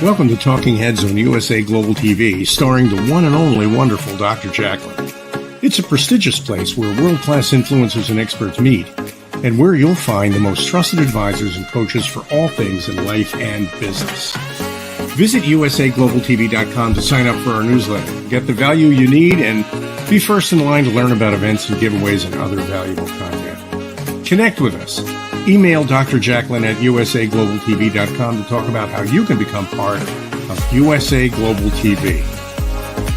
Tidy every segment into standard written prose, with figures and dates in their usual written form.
Welcome to Talking Heads on USA Global TV, starring the one and only wonderful Dr. Jacqueline. It's a prestigious place where world-class influencers and experts meet, and where you'll find the most trusted advisors and coaches for all things in life and business. Visit usaglobaltv.com to sign up for our newsletter, get the value you need, and be first in line to learn about events and giveaways and other valuable content. Connect with us. Email Dr. Jacqueline at usaglobaltv.com to talk about how you can become part of USA Global TV.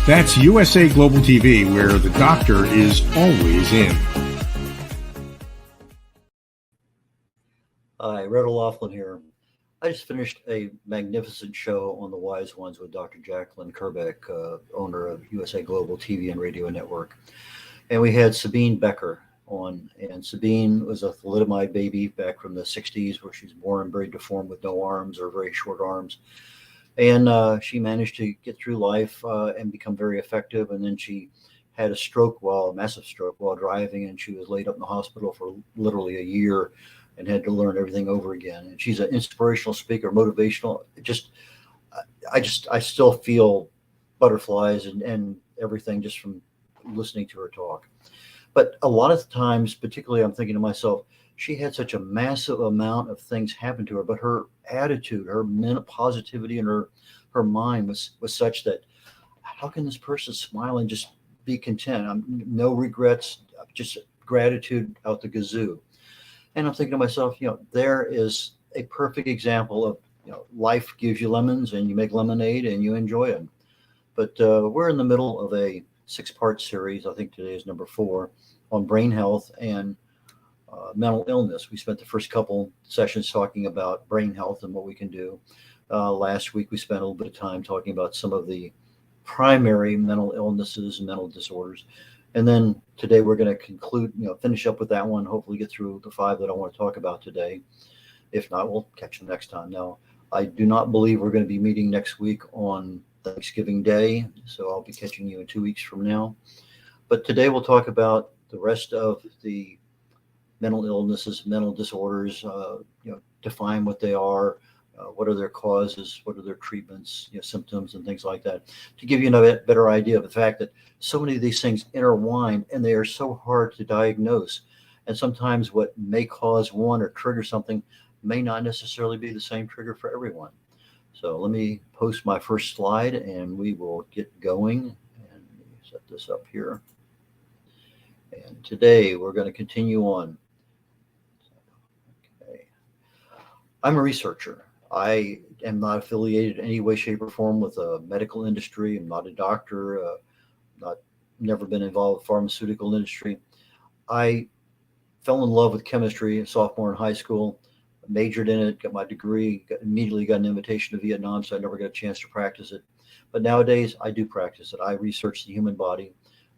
That's USA Global TV, where the doctor is always in. Hi, red.olaughlin here. I just finished a magnificent show on the Wise Ones with Dr. Jacqueline Kerbeck, owner of USA Global TV and Radio Network. And we had Sabine Becker on, and Sabine was a thalidomide baby back from the 60s, where she was born very deformed with no arms or very short arms. And she managed to get through life and become very effective. And then she had a massive stroke while driving, and she was laid up in the hospital for literally a year and had to learn everything over again. And she's an inspirational speaker, motivational. I still feel butterflies and everything just from listening to her talk. But a lot of times, particularly, I'm thinking to myself, she had such a massive amount of things happen to her, but her attitude, her positivity, and her mind was such that, how can this person smile and just be content? No regrets, just gratitude out the kazoo. And I'm thinking to myself, there is a perfect example of, life gives you lemons and you make lemonade and you enjoy it. But we're in the middle of a 6-part series. I think today is number 4 on brain health and mental illness. We spent the first couple sessions talking about brain health and what we can do. Last week, we spent a little bit of time talking about some of the primary mental illnesses and mental disorders. And then today we're going to conclude, finish up with that one, hopefully get through the 5 that I want to talk about today. If not, we'll catch them next time. Now, I do not believe we're going to be meeting next week on Thanksgiving Day, so I'll be catching you in 2 weeks from now. But today we'll talk about the rest of the mental illnesses, mental disorders, define what they are, what are their causes, what are their treatments, symptoms and things like that, to give you a better idea of the fact that so many of these things intertwine and they are so hard to diagnose. And sometimes what may cause one or trigger something may not necessarily be the same trigger for everyone. So let me post my first slide and we will get going. And let me set this up here. And today we're going to continue on. Okay. I'm a researcher. I am not affiliated in any way, shape, or form with a medical industry. I'm not a doctor, never been involved with the pharmaceutical industry. I fell in love with chemistry, sophomore in high school, majored in it, got my degree, immediately got an invitation to Vietnam, so I never got a chance to practice it. But nowadays, I do practice it. I research the human body.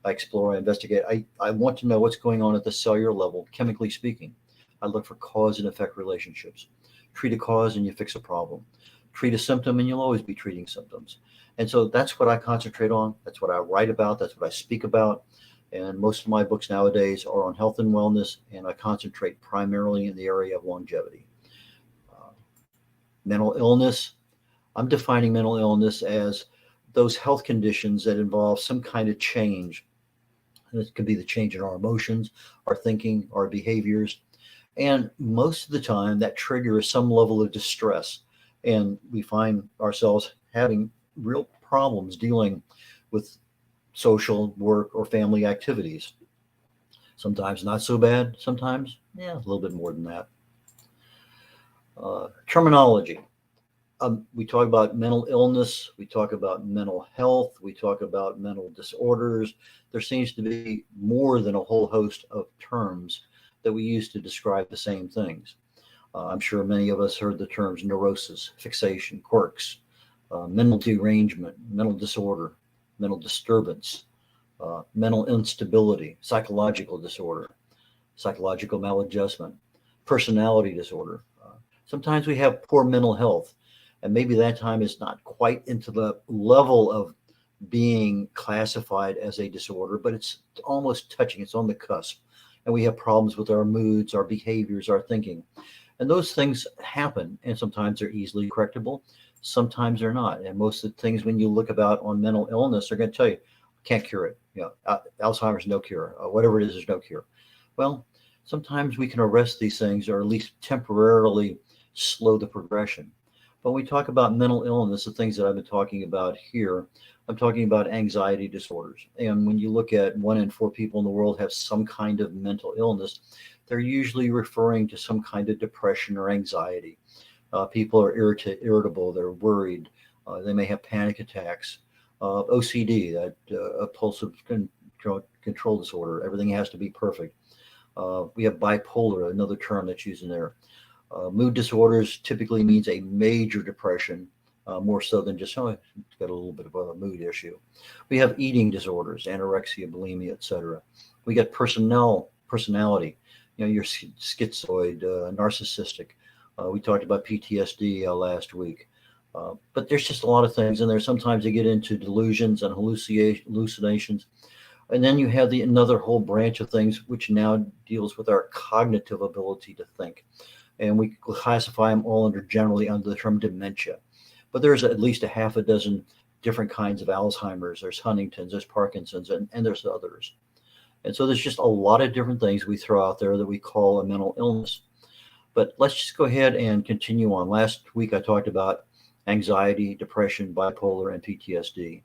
I explore, I investigate. I want to know what's going on at the cellular level, chemically speaking. I look for cause and effect relationships. Treat a cause and you fix a problem. Treat a symptom and you'll always be treating symptoms. And so that's what I concentrate on. That's what I write about. That's what I speak about. And most of my books nowadays are on health and wellness, and I concentrate primarily in the area of longevity. Mental illness, I'm defining mental illness as those health conditions that involve some kind of change. And it could be the change in our emotions, our thinking, our behaviors. And most of the time that trigger is some level of distress. And we find ourselves having real problems dealing with social, work, or family activities. Sometimes not so bad, sometimes, a little bit more than that. Terminology. We talk about mental illness, we talk about mental health, we talk about mental disorders. There seems to be more than a whole host of terms that we use to describe the same things. I'm sure many of us heard the terms neurosis, fixation, quirks, mental derangement, mental disorder, mental disturbance, mental instability, psychological disorder, psychological maladjustment, personality disorder. Sometimes we have poor mental health, and maybe that time is not quite into the level of being classified as a disorder, but it's almost touching, it's on the cusp. And we have problems with our moods, our behaviors, our thinking. And those things happen, and sometimes they're easily correctable. Sometimes they're not. And most of the things when you look about on mental illness, they're going to tell you, can't cure it. Alzheimer's, no cure. Whatever it is, there's no cure. Well, sometimes we can arrest these things or at least temporarily slow the progression. But when we talk about mental illness, the things that I've been talking about here, I'm talking about anxiety disorders. And when you look at 1 in 4 people in the world have some kind of mental illness, they're usually referring to some kind of depression or anxiety. People are irritable, they're worried, they may have panic attacks, OCD, that obsessive control disorder, everything has to be perfect. We have bipolar, another term that's used in there. Mood disorders typically means a major depression, more so than just, it's got a little bit of a mood issue. We have eating disorders, anorexia, bulimia, etc. We got personality. You're schizoid, narcissistic. We talked about PTSD last week. But there's just a lot of things in there. Sometimes they get into delusions and hallucinations. And then you have another whole branch of things, which now deals with our cognitive ability to think. And we classify them all generally under the term dementia. But there's at least a half a dozen different kinds of Alzheimer's. There's Huntington's, there's Parkinson's, and there's others. And so there's just a lot of different things we throw out there that we call a mental illness. But let's just go ahead and continue on. Last week, I talked about anxiety, depression, bipolar, and PTSD.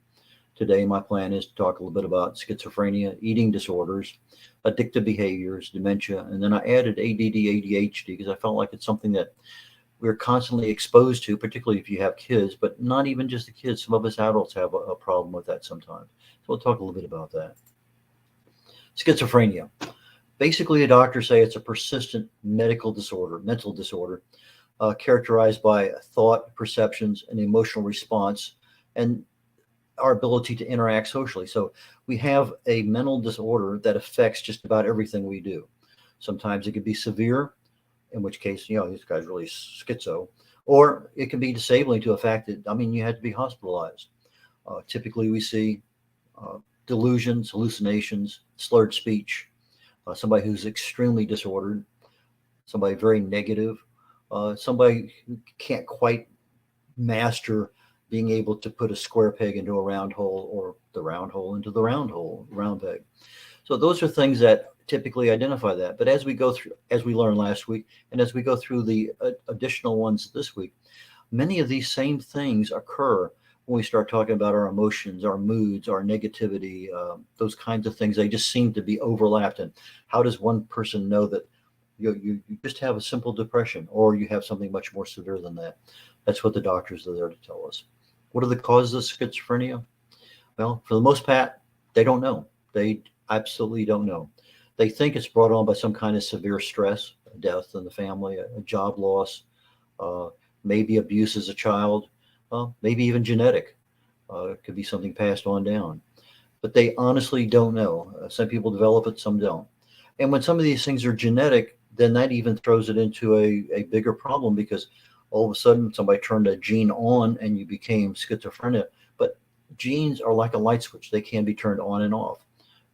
Today, my plan is to talk a little bit about schizophrenia, eating disorders, addictive behaviors, dementia, and then I added ADD, ADHD because I felt like it's something that we're constantly exposed to, particularly if you have kids, but not even just the kids. Some of us adults have a problem with that sometimes. So we'll talk a little bit about that. Schizophrenia. Basically, the doctors say it's a persistent mental disorder, characterized by thought, perceptions, and emotional response, and our ability to interact socially. So we have a mental disorder that affects just about everything we do. Sometimes it could be severe, in which case, this guy's really schizo, or it can be disabling to a fact that, you had to be hospitalized. Typically, we see delusions, hallucinations, slurred speech, somebody who's extremely disordered, somebody very negative, somebody who can't quite master being able to put a square peg into a round hole or the round hole into the round peg. So those are things that typically identify that. But as we go through, as we learned last week, and as we go through the additional ones this week, many of these same things occur when we start talking about our emotions, our moods, our negativity, those kinds of things. They just seem to be overlapped. And how does one person know that you just have a simple depression or you have something much more severe than that? That's what the doctors are there to tell us. What are the causes of schizophrenia? Well, for the most part, they don't know. They absolutely don't know. They think it's brought on by some kind of severe stress, a death in the family, a job loss, maybe abuse as a child, maybe even genetic. It could be something passed on down. But they honestly don't know. Some people develop it, some don't. And when some of these things are genetic, then that even throws it into a bigger problem, because all of a sudden somebody turned a gene on and you became schizophrenic. But genes are like a light switch. They can be turned on and off.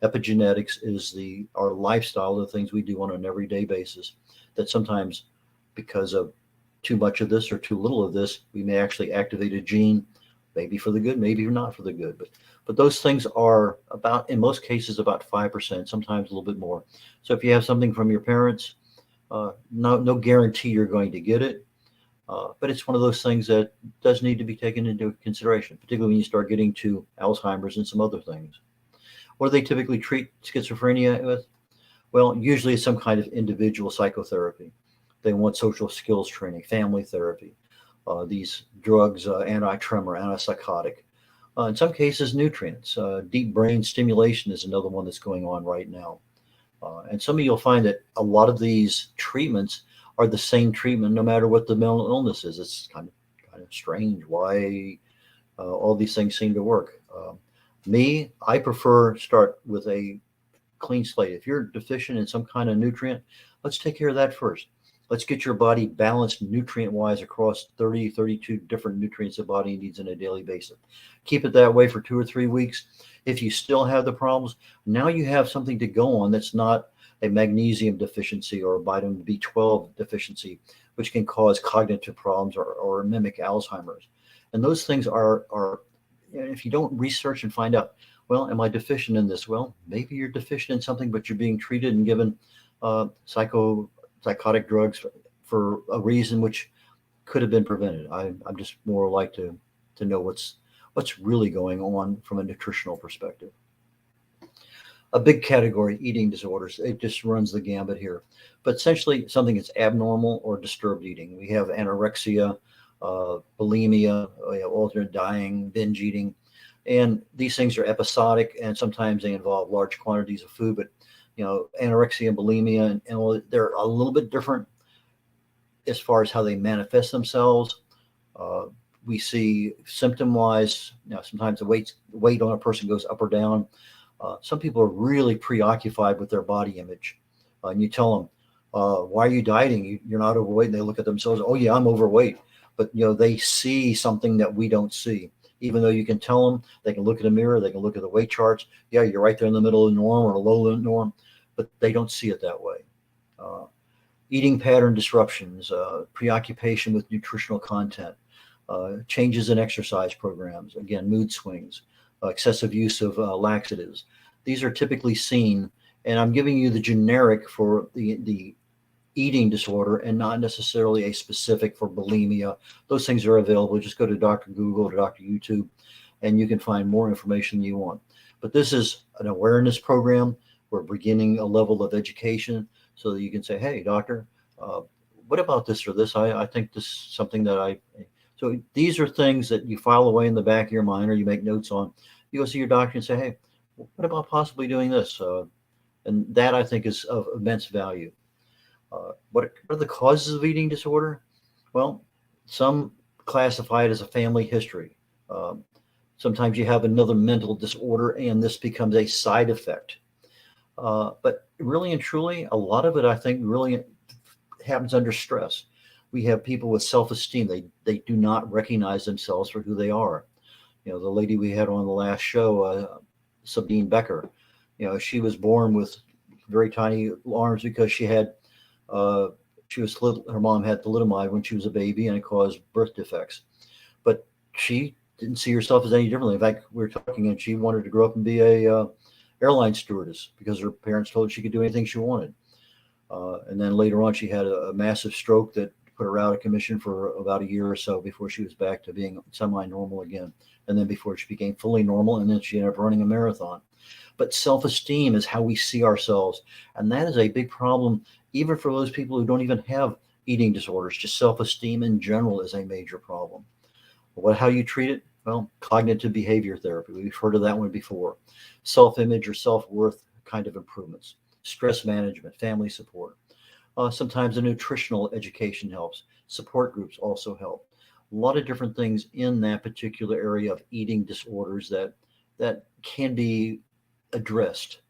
Epigenetics is our lifestyle, the things we do on an everyday basis, that sometimes because of too much of this or too little of this, we may actually activate a gene, maybe for the good, maybe not for the good. But those things are about, in most cases, about 5%, sometimes a little bit more. So if you have something from your parents, no guarantee you're going to get it. But it's one of those things that does need to be taken into consideration, particularly when you start getting to Alzheimer's and some other things. What do they typically treat schizophrenia with? Well, usually it's some kind of individual psychotherapy. They want social skills training, family therapy, these drugs, anti-tremor, antipsychotic. In some cases, nutrients. Deep brain stimulation is another one that's going on right now. And some of you'll find that a lot of these treatments are the same treatment no matter what the mental illness is. It's kind of strange why all these things seem to work. I prefer start with a clean slate. If you're deficient in some kind of nutrient, let's take care of that first. Let's get your body balanced nutrient-wise across 32 different nutrients the body needs on a daily basis. Keep it that way for 2 or 3 weeks. If you still have the problems, now you have something to go on that's not a magnesium deficiency or a vitamin B12 deficiency, which can cause cognitive problems or mimic Alzheimer's. And those things are if you don't research and find out, well, am I deficient in this? Well, maybe you're deficient in something, but you're being treated and given psychotic drugs for a reason which could have been prevented. I'm just more like to know what's really going on from a nutritional perspective. A big category, eating disorders. It just runs the gambit here, but essentially something that's abnormal or disturbed eating. We have anorexia, bulimia, alternate diet, binge eating, and these things are episodic, and sometimes they involve large quantities of food. But anorexia and bulimia, and they're a little bit different as far as how they manifest themselves. We see symptom-wise, sometimes the weight on a person goes up or down. Some people are really preoccupied with their body image, and you tell them, "Why are you dieting? You're not overweight." And they look at themselves, "Oh yeah, I'm overweight," but they see something that we don't see. Even though you can tell them, they can look at a mirror, they can look at the weight charts. Yeah, you're right there in the middle of the norm or low norm, but they don't see it that way. Eating pattern disruptions, preoccupation with nutritional content, changes in exercise programs, again, mood swings, excessive use of laxatives. These are typically seen, and I'm giving you the generic for the eating disorder and not necessarily a specific for bulimia. Those things are available. Just go to Dr. Google or Dr. YouTube, and you can find more information than you want. But this is an awareness program. We're beginning a level of education so that you can say, "Hey, doctor, what about this or this? I think this is something that So these are things that you file away in the back of your mind or you make notes on. You go see your doctor and say, "Hey, what about possibly doing this?" And that, I think, is of immense value. What are the causes of eating disorder? Well, some classify it as a family history. Um, Sometimes you have another mental disorder and this becomes a side effect. But really and truly, a lot of it, I think, really happens under stress. We have people with self-esteem. They do not recognize themselves for who they are. The lady we had on the last show, Sabine Becker, she was born with very tiny arms because her mom had thalidomide when she was a baby and it caused birth defects. But she didn't see herself as any differently. In fact, we were talking and she wanted to grow up and be a airline stewardess because her parents told her she could do anything she wanted. And then later on, she had a massive stroke that put her out of commission for about a year or so before she was back to being semi-normal again. And then before she became fully normal, and then she ended up running a marathon. But self-esteem is how we see ourselves. And that is a big problem, even for those people who don't even have eating disorders. Just self-esteem in general is a major problem. How you treat it? Well, cognitive behavior therapy. We've heard of that one before. Self-image or self-worth kind of improvements. Stress management, family support. Sometimes a nutritional education helps. Support groups also help. A lot of different things in that particular area of eating disorders that can be addressed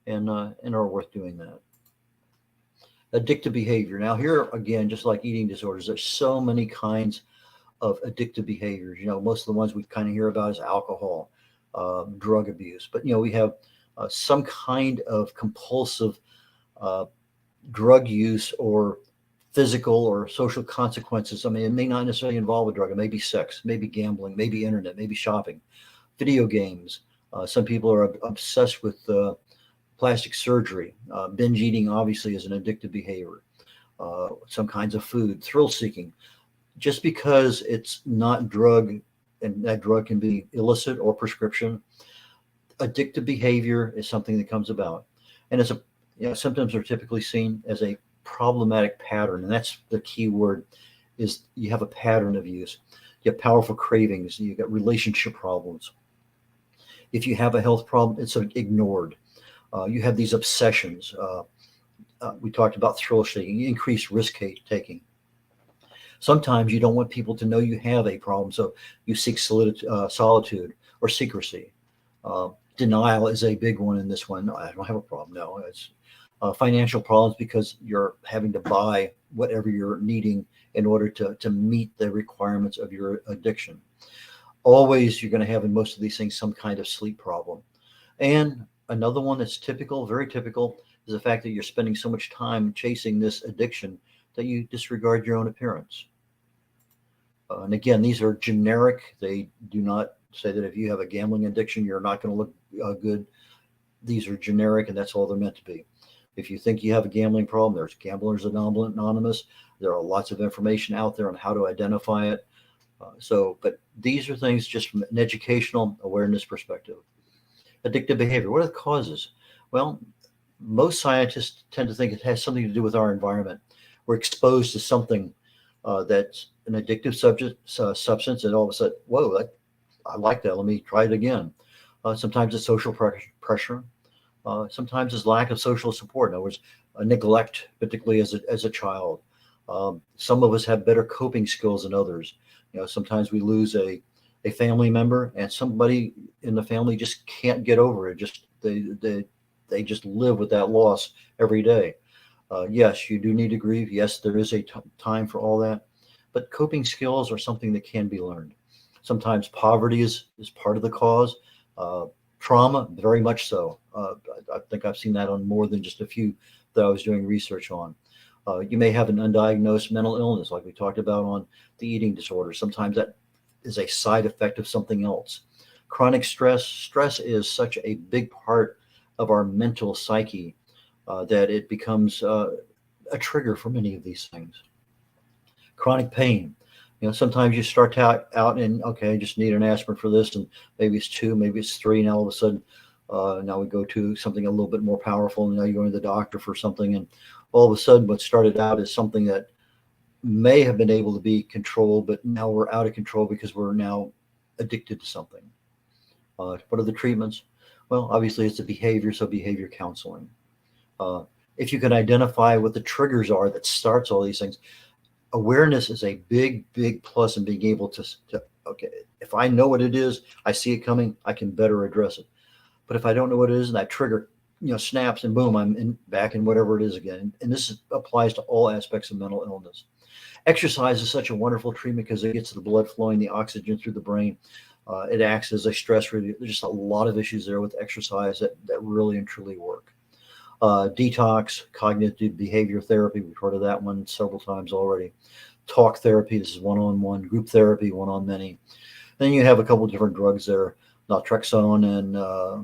and are worth doing that. Addictive behavior. Now here again, just like eating disorders, there's so many kinds of addictive behaviors. Most of the ones we kind of hear about is alcohol, drug abuse, but we have some kind of compulsive drug use or physical or social consequences. I mean, it may not necessarily involve a drug. It may be sex, maybe gambling, maybe internet, maybe shopping, video games. Some people are obsessed with plastic surgery. Binge eating obviously is an addictive behavior. Some kinds of food, thrill seeking. Just because it's not drug, and that drug can be illicit or prescription, addictive behavior is something that comes about. And symptoms are typically seen as a problematic pattern. And that's the key word, is you have a pattern of use. You have powerful cravings. You got relationship problems. If you have a health problem, it's ignored. You have these obsessions. We talked about thrill seeking, increased risk taking. Sometimes you don't want people to know you have a problem, so you seek solitude or secrecy. Denial is a big one in this one. No, I don't have a problem. No, it's financial problems because you're having to buy whatever you're needing in order to meet the requirements of your addiction. Always, you're going to have in most of these things some kind of sleep problem. And another one that's typical, very typical, is the fact that you're spending so much time chasing this addiction that you disregard your own appearance. And again, these are generic. They do not say that if you have a gambling addiction, you're not going to look good. These are generic, and that's all they're meant to be. If you think you have a gambling problem, there's Gamblers Anonymous. There are lots of information out there on how to identify it. But these are things just from an educational awareness perspective. Addictive behavior. What are the causes? Well, most scientists tend to think it has something to do with our environment. We're exposed to something that's an addictive substance, and all of a sudden, whoa, I like that. Let me try it again. Sometimes it's social pressure. Sometimes it's lack of social support. In other words, neglect, particularly as a child. Some of us have better coping skills than others. Sometimes we lose a family member, and somebody in the family just can't get over it. They just live with that loss every day. Yes, you do need to grieve. Yes, there is a time for all that, but coping skills are something that can be learned. Sometimes poverty is part of the cause. Trauma, very much so. I think I've seen that on more than just a few that I was doing research on. You may have an undiagnosed mental illness, like we talked about on the eating disorder. Sometimes that is a side effect of something else. Chronic stress. Stress is such a big part of our mental psyche that it becomes a trigger for many of these things. Chronic pain. Sometimes you start out and, okay, I just need an aspirin for this, and maybe it's 2, maybe it's 3, and all of a sudden, now we go to something a little bit more powerful, and now you're going to the doctor for something, and all of a sudden what started out as something that may have been able to be controlled, but now we're out of control because we're now addicted to something. What are the treatments? Well, obviously it's the behavior, so behavior counseling. If you can identify what the triggers are that starts all these things, awareness is a big, big plus in being able to, okay, if I know what it is, I see it coming, I can better address it. But if I don't know what it is and that trigger, snaps, and boom, I'm back in whatever it is again. And this applies to all aspects of mental illness. Exercise is such a wonderful treatment because it gets the blood flowing, the oxygen through the brain. It acts as a stress relief. There's just a lot of issues there with exercise that really and truly work. Detox, cognitive behavior therapy. We've heard of that one several times already. Talk therapy. This is one-on-one. Group therapy, one-on-many. Then you have a couple of different drugs there, naltrexone and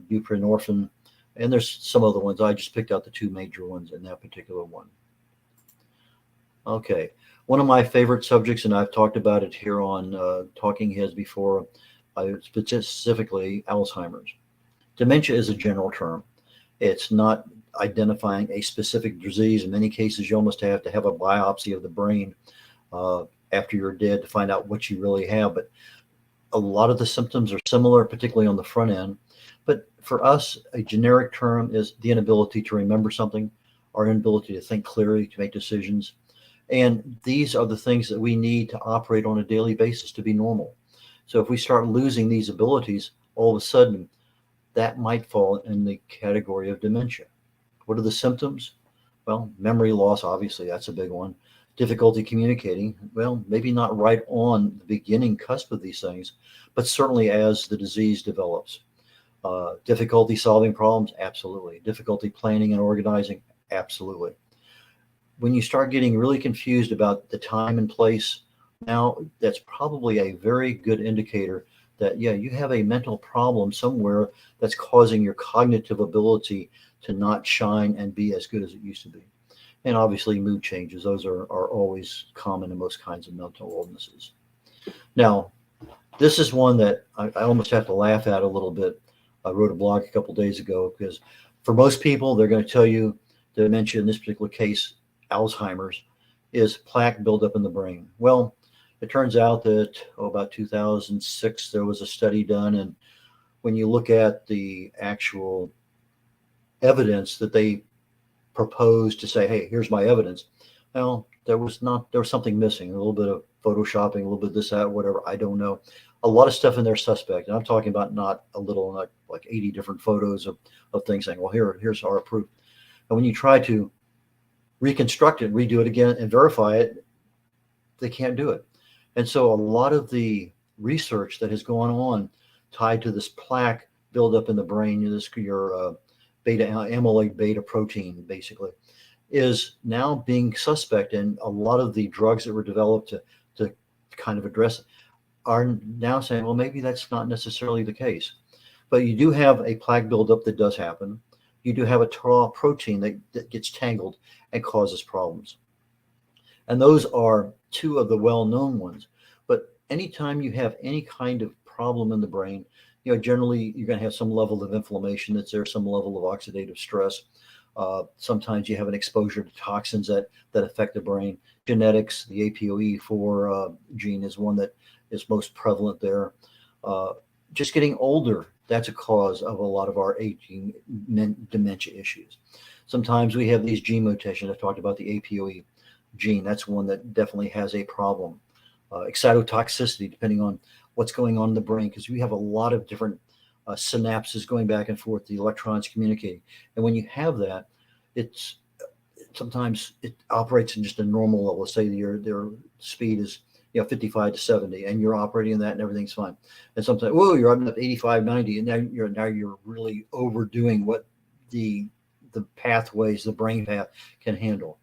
buprenorphine. And there's some other ones. I just picked out the 2 major ones in that particular one. Okay. One of my favorite subjects, and I've talked about it here on Talking Heads before, specifically Alzheimer's. Dementia is a general term. It's not identifying a specific disease. In many cases, you almost have to have a biopsy of the brain after you're dead to find out what you really have. But a lot of the symptoms are similar, particularly on the front end. But for us, a generic term is the inability to remember something, our inability to think clearly, to make decisions. And these are the things that we need to operate on a daily basis to be normal. So if we start losing these abilities, all of a sudden, that might fall in the category of dementia. What are the symptoms? Well, memory loss, obviously, that's a big one. Difficulty communicating, well, maybe not right on the beginning cusp of these things, but certainly as the disease develops. Difficulty solving problems, absolutely. Difficulty planning and organizing, absolutely. When you start getting really confused about the time and place, now that's probably a very good indicator that, yeah, you have a mental problem somewhere that's causing your cognitive ability to not shine and be as good as it used to be. And obviously mood changes, those are always common in most kinds of mental illnesses. Now, this is one that I almost have to laugh at a little bit. I wrote a blog a couple of days ago because for most people, they're going to tell you dementia, in this particular case, Alzheimer's, is plaque buildup in the brain. Well, it turns out that about 2006, there was a study done. And when you look at the actual evidence that they proposed to say, hey, here's my evidence, well, there was something missing, a little bit of photoshopping, a little bit of this, that, whatever, I don't know. A lot of stuff in there suspect. And I'm talking about not a little, not like 80 different photos of things saying, well, here's our proof. And when you try to reconstruct it, redo it again, and verify it, they can't do it. And so a lot of the research that has gone on tied to this plaque buildup in the brain, your beta amyloid beta protein, basically, is now being suspect. And a lot of the drugs that were developed to kind of address it are now saying, well, maybe that's not necessarily the case. But you do have a plaque buildup that does happen. You do have a tau protein that gets tangled and causes problems. And those are two of the well-known ones. But anytime you have any kind of problem in the brain, generally you're going to have some level of inflammation that's there, some level of oxidative stress. Sometimes you have an exposure to toxins that affect the brain. Genetics, the APOE4 gene is one that is most prevalent there. Just getting older, that's a cause of a lot of our aging dementia issues. Sometimes we have these gene mutations. I talked about the APOE gene. That's one that definitely has a problem. Excitotoxicity, depending on what's going on in the brain, because we have a lot of different synapses going back and forth, the electrons communicating. And when you have that, sometimes it operates in just a normal level. Let's say their speed is 55 to 70, and you're operating in that and everything's fine. And sometimes, whoa, you're up 85, 90, and now you're really overdoing what the pathways, the brain path can handle.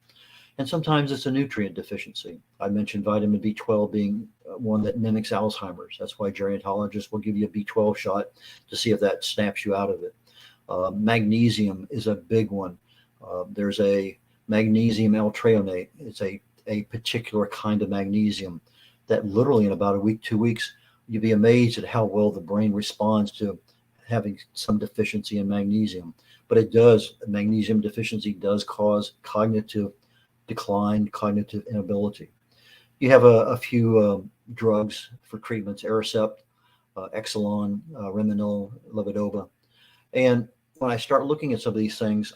And sometimes it's a nutrient deficiency. I mentioned vitamin B12 being one that mimics Alzheimer's. That's why gerontologists will give you a B12 shot to see if that snaps you out of it. Magnesium is a big one. There's a magnesium L-treonate. It's a particular kind of magnesium that literally in about a week, 2 weeks, you'd be amazed at how well the brain responds to having some deficiency in magnesium. But magnesium deficiency does cause cognitive decline, cognitive inability. You have a few drugs for treatments: Aricept, Exelon, Reminil, Levodopa. And when I start looking at some of these things,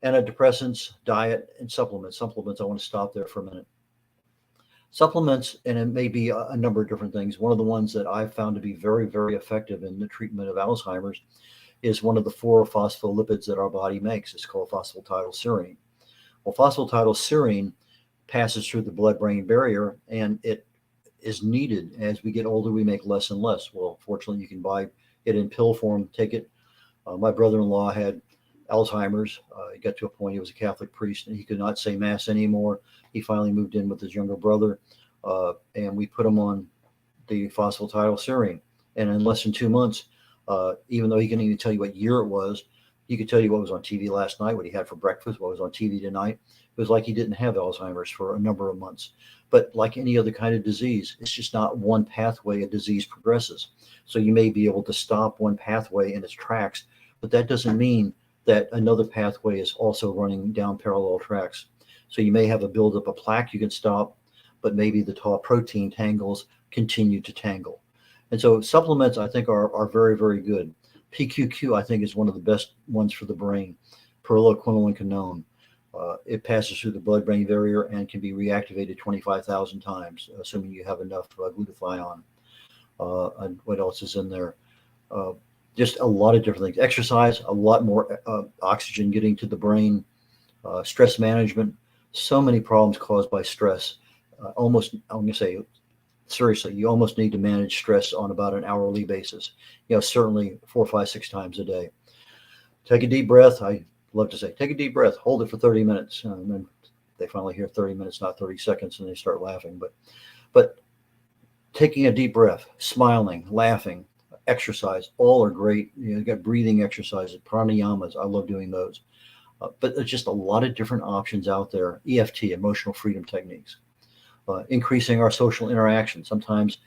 antidepressants, diet, and supplements. Supplements, I want to stop there for a minute. Supplements, and it may be a number of different things. One of the ones that I've found to be very, very effective in the treatment of Alzheimer's is one of the 4 phospholipids that our body makes. It's called phosphatidylserine. Well, phosphatidylserine passes through the blood-brain barrier, and it is needed. As we get older, we make less and less. Well, fortunately, you can buy it in pill form, take it. My brother-in-law had Alzheimer's. He got to a point, he was a Catholic priest, and he could not say Mass anymore. He finally moved in with his younger brother, and we put him on the phosphatidylserine. And in less than 2 months, even though he couldn't even tell you what year it was, he could tell you what was on TV last night, what he had for breakfast, what was on TV tonight. It was like he didn't have Alzheimer's for a number of months. But like any other kind of disease, it's just not one pathway a disease progresses. So you may be able to stop one pathway in its tracks, but that doesn't mean that another pathway is also running down parallel tracks. So you may have a buildup of plaque you can stop, but maybe the tau protein tangles continue to tangle. And so supplements, I think, are very, very good. PQQ, I think, is one of the best ones for the brain. Pyrroloquinolincanone. It passes through the blood-brain barrier and can be reactivated 25,000 times, assuming you have enough glutathione. And what else is in there? Just a lot of different things. Exercise, a lot more oxygen getting to the brain. Stress management, so many problems caused by stress. I'm going to say, seriously, you almost need to manage stress on about an hourly basis. Certainly 4, 5, 6 times a day. Take a deep breath. I love to say, take a deep breath, hold it for 30 minutes. And then they finally hear 30 minutes, not 30 seconds, and they start laughing. But taking a deep breath, smiling, laughing, exercise, all are great. You've got breathing exercises, pranayamas. I love doing those. But there's just a lot of different options out there. EFT, emotional freedom techniques. Increasing our social interaction. Sometimes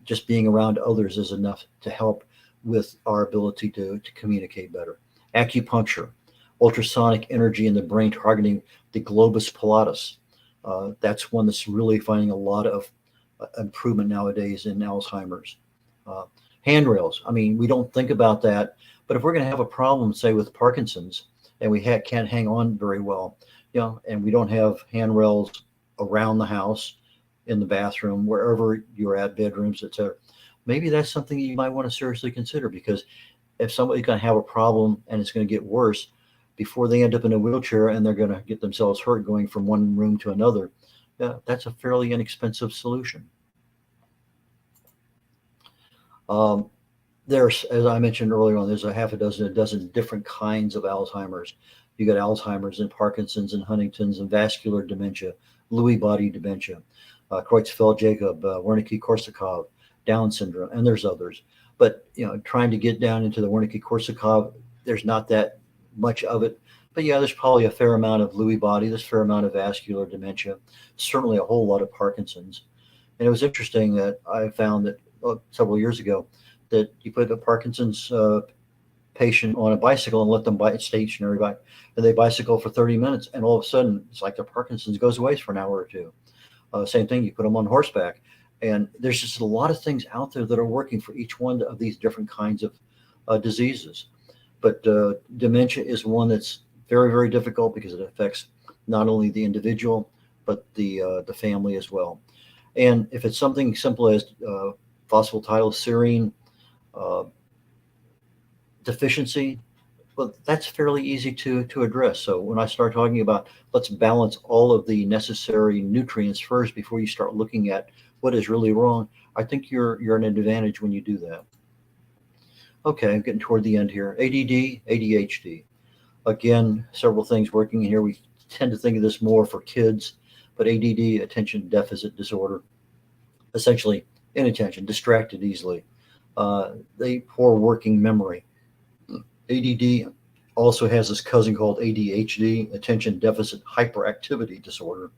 just being around others is enough to help with our ability to communicate better. Acupuncture, ultrasonic energy in the brain targeting the globus pilatus. That's one that's really finding a lot of improvement nowadays in Alzheimer's. Handrails. I mean, we don't think about that, but if we're going to have a problem, say with Parkinson's, and we can't hang on very well, and we don't have handrails around the house, in the bathroom, wherever you're at, bedrooms, etc. Maybe that's something you might want to seriously consider, because if somebody's going to have a problem and it's going to get worse before they end up in a wheelchair and they're going to get themselves hurt going from one room to another, that's a fairly inexpensive solution. There's, as I mentioned earlier on, there's a dozen different kinds of Alzheimer's. You got Alzheimer's and Parkinson's and Huntington's and vascular dementia, Lewy body dementia. Creutzfeldt-Jakob, Wernicke-Korsakoff, Down syndrome, and there's others. But trying to get down into the Wernicke-Korsakoff, there's not that much of it. But yeah, there's probably a fair amount of Lewy body, there's a fair amount of vascular dementia, certainly a whole lot of Parkinson's. And it was interesting that I found that several years ago that you put a Parkinson's patient on a bicycle and let them bike stationary bike, and they bicycle for 30 minutes, and all of a sudden it's like their Parkinson's goes away for an hour or two. Same thing, you put them on horseback, and there's just a lot of things out there that are working for each one of these different kinds of diseases. But dementia is one that's very, very difficult because it affects not only the individual, but the family as well. And if it's something simple as phosphatidylserine deficiency, well, that's fairly easy to address. So when I start talking about let's balance all of the necessary nutrients first before you start looking at what is really wrong, I think you're at an advantage when you do that. Okay, I'm getting toward the end here. ADD, ADHD. Again, several things working here. We tend to think of this more for kids, but ADD, attention deficit disorder, essentially inattention, distracted easily. They poor working memory. ADD also has this cousin called ADHD, attention deficit hyperactivity disorder.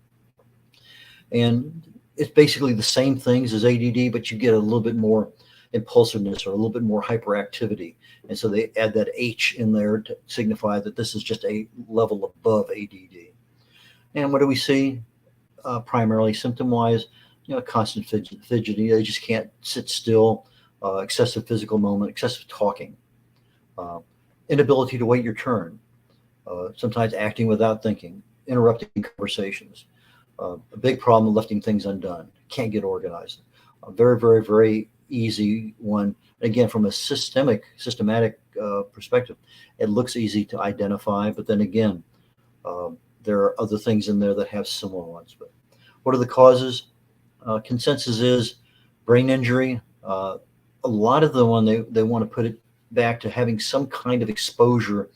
And it's basically the same things as ADD, but you get a little bit more impulsiveness or a little bit more hyperactivity. And so they add that H in there to signify that this is just a level above ADD. And what do we see? Primarily symptom-wise, constant fidgeting. They just can't sit still, excessive physical movement, excessive talking, inability to wait your turn, sometimes acting without thinking, interrupting conversations. A big problem lifting things undone. Can't get organized. A very, very, very easy one. Again, from a systematic perspective, it looks easy to identify, but then again, there are other things in there that have similar ones. But what are the causes? Consensus is brain injury. A lot of them, when they want to put it back to having some kind of exposure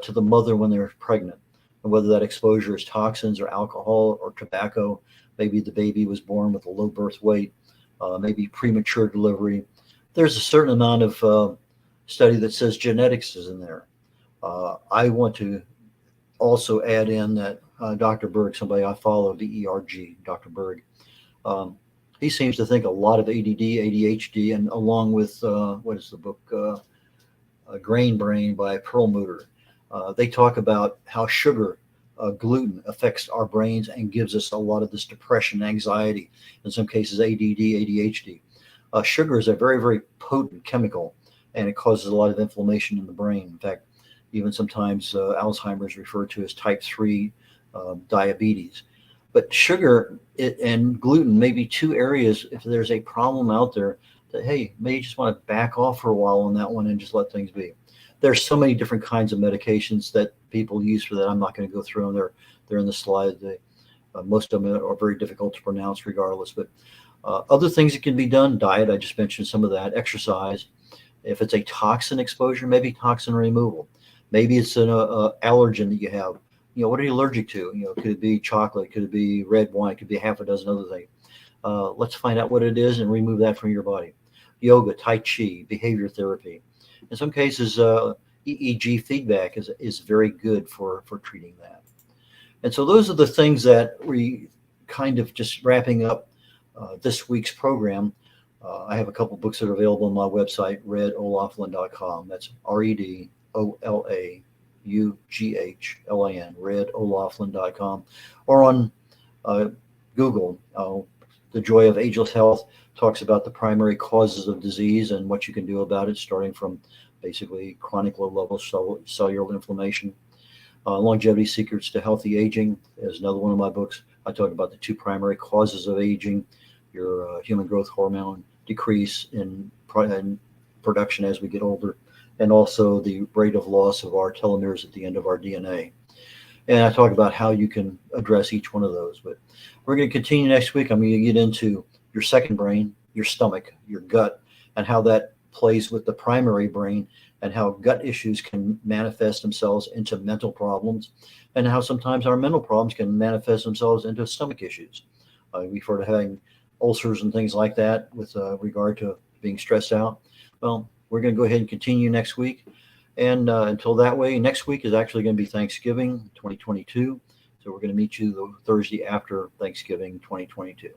to the mother when they're pregnant, and whether that exposure is toxins or alcohol or tobacco. Maybe the baby was born with a low birth weight, maybe premature delivery. There's a certain amount of study that says genetics is in there. I want to also add in that Dr. Berg, somebody I follow, DERG, Dr. Berg, he seems to think a lot of ADD, ADHD, and along with, what is the book, Grain Brain by Perlmutter. They talk about how sugar, gluten affects our brains and gives us a lot of this depression, anxiety, in some cases ADD, ADHD. Sugar is a very, very potent chemical, and it causes a lot of inflammation in the brain. In fact, even sometimes Alzheimer's referred to as type 3 diabetes. But sugar and gluten may be two areas, if there's a problem out there, that, hey, maybe you just want to back off for a while on that one and just let things be. There's so many different kinds of medications that people use for that. I'm not going to go through them. They're in the slide. Most of them are very difficult to pronounce regardless. But other things that can be done, diet, I just mentioned some of that, exercise. If it's a toxin exposure, maybe toxin removal. Maybe it's an allergen that you have. What are you allergic to? Could it be chocolate? Could it be red wine? Could be half a dozen other things. Let's find out what it is and remove that from your body. Yoga, Tai Chi, behavior therapy. In some cases, EEG feedback is very good for treating that. And so those are the things that we kind of just wrapping up this week's program. I have a couple books that are available on my website, red.olaughlin.com. That's REDOLAUGHLIN, red.olaughlin.com, or on Google. The Joy of Ageless Health talks about the primary causes of disease and what you can do about it, starting from basically chronic low-level cellular inflammation. Longevity Secrets to Healthy Aging is another one of my books. I talk about the two primary causes of aging, your human growth hormone decrease in production as we get older, and also the rate of loss of our telomeres at the end of our DNA. And I talk about how you can address each one of those. But we're going to continue next week. I'm going to get into your second brain, your stomach, your gut, and how that plays with the primary brain, and how gut issues can manifest themselves into mental problems, and how sometimes our mental problems can manifest themselves into stomach issues. We've heard of having ulcers and things like that with regard to being stressed out. Well, we're going to go ahead and continue next week. And until that way, next week is actually going to be Thanksgiving 2022. So we're going to meet you the Thursday after Thanksgiving 2022.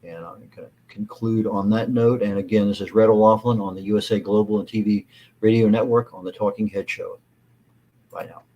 And I'm going to conclude on that note. And again, this is Red O'Laughlin on the USA Global and TV Radio Network on the Talking Head Show. Bye now.